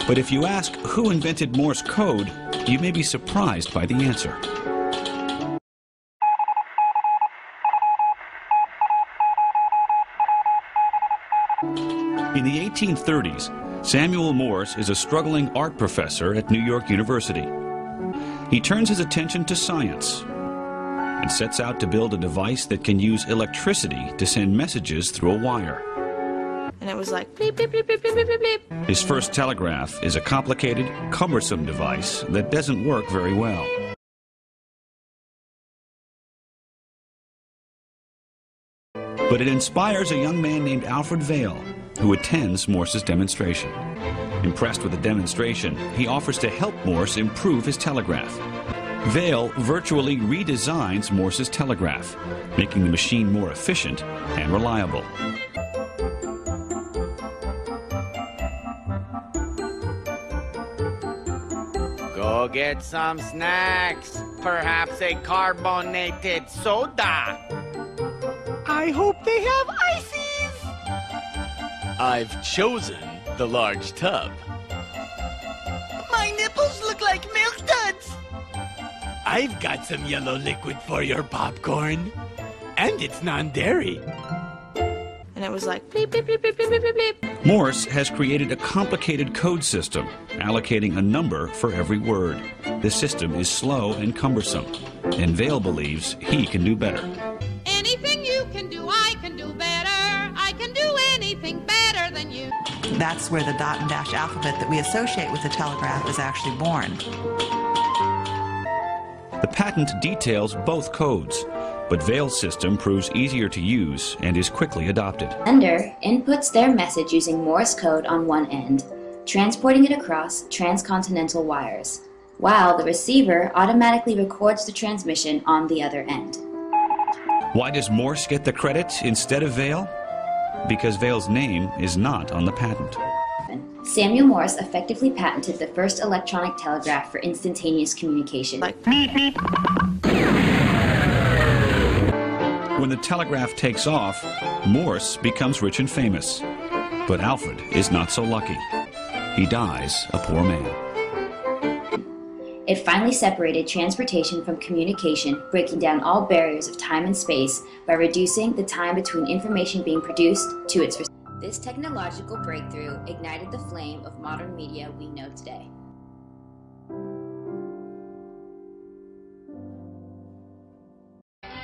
But if you ask who invented Morse code, you may be surprised by the answer. In the 1830s, Samuel Morse is a struggling art professor at New York University. He turns his attention to science and sets out to build a device that can use electricity to send messages through a wire. And it was like bleep, bleep, bleep, bleep, bleep, bleep, bleep. His first telegraph is a complicated, cumbersome device that doesn't work very well. But it inspires a young man named Alfred Vail, who attends Morse's demonstration. Impressed with the demonstration, he offers to help Morse improve his telegraph. Vail virtually redesigns Morse's telegraph, making the machine more efficient and reliable. Go get some snacks. Perhaps a carbonated soda. I hope they have ices. I've chosen the large tub. My nipples look like milk duds. I've got some yellow liquid for your popcorn. And it's non-dairy. And it was like bleep, bleep, bleep, bleep, bleep, bleep, bleep. Morse has created a complicated code system, allocating a number for every word. The system is slow and cumbersome, and Vail believes he can do better. Anything you can do, I can do better. I can do anything better than you. That's where the dot and dash alphabet that we associate with the telegraph is actually born. The patent details both codes, but Vail's system proves easier to use and is quickly adopted. Sender inputs their message using Morse code on one end, transporting it across transcontinental wires, while the receiver automatically records the transmission on the other end. Why does Morse get the credit instead of Vail? Because Vail's name is not on the patent. Samuel Morse effectively patented the first electronic telegraph for instantaneous communication. Like When the telegraph takes off, Morse becomes rich and famous. But Alfred is not so lucky. He dies a poor man. It finally separated transportation from communication, breaking down all barriers of time and space by reducing the time between information being produced to its receipt. This technological breakthrough ignited the flame of modern media we know today.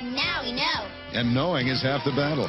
Now we know. And knowing is half the battle.